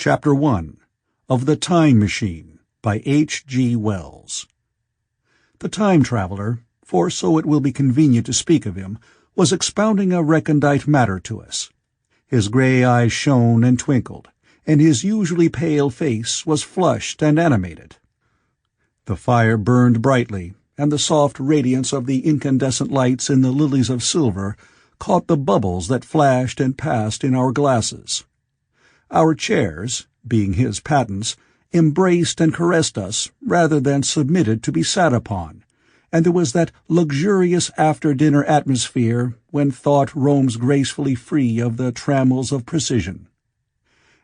Chapter 1 of The Time Machine by H.G. Wells. The time traveler, for so it will be convenient to speak of him, was expounding a recondite matter to us. His grey eyes shone and twinkled, and his usually pale face was flushed and animated. The fire burned brightly, and the soft radiance of the incandescent lights in the lilies of silver caught the bubbles that flashed and passed in our glasses. Our chairs, being his patents, embraced and caressed us rather than submitted to be sat upon, and there was that luxurious after-dinner atmosphere when thought roams gracefully free of the trammels of precision.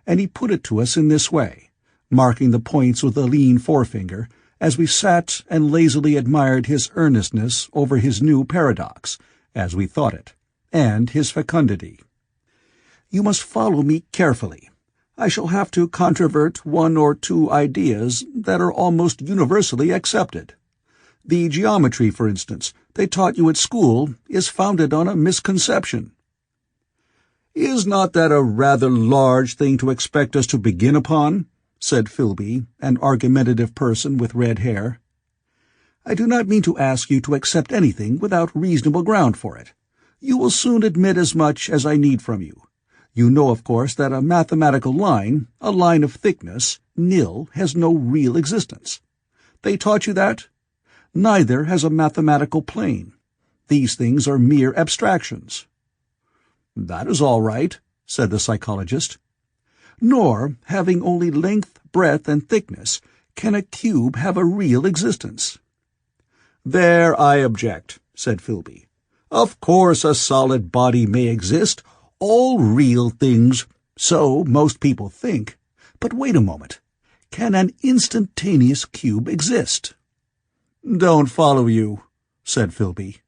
And he put it to us in this way, marking the points with a lean forefinger, as we sat and lazily admired his earnestness over his new paradox, as we thought it, and his fecundity. "You must follow me carefully. I shall have to controvert one or two ideas that are almost universally accepted. The geometry, for instance, they taught you at school is founded on a misconception." "Is not that a rather large thing to expect us to begin upon?" said Philby, an argumentative person with red hair. "I do not mean to ask you to accept anything without reasonable ground for it. You will soon admit as much as I need from you. You know, of course, that a mathematical line, a line of thickness, nil, has no real existence. They taught you that? Neither has a mathematical plane. These things are mere abstractions." "That is all right," said the psychologist. "Nor, having only length, breadth, and thickness, can a cube have a real existence." "There I object," said Philby. "Of course a solid body may exist, all real things, so most people think. But wait a moment. Can an instantaneous cube exist?" "Don't follow you," said Philby.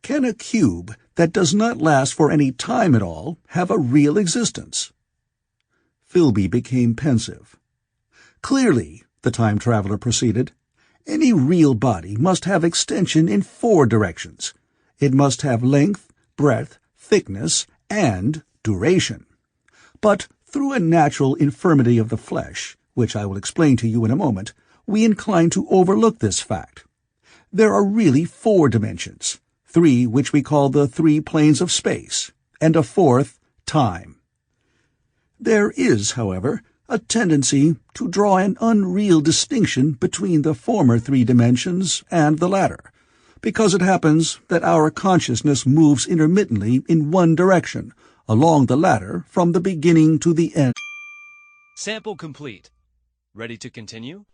"Can a cube that does not last for any time at all have a real existence?" Philby became pensive. "Clearly," the time traveler proceeded, "any real body must have extension in 4 directions. It must have length, breadth, thickness, and duration. But through a natural infirmity of the flesh, which I will explain to you in a moment, we incline to overlook this fact. There are really 4 dimensions, 3 which we call the 3 planes of space, and a 4th, time. There is, however, a tendency to draw an unreal distinction between the former 3 dimensions and the latter, because it happens that our consciousness moves intermittently in one direction, along the latter from the beginning to the end." Sample complete. Ready to continue?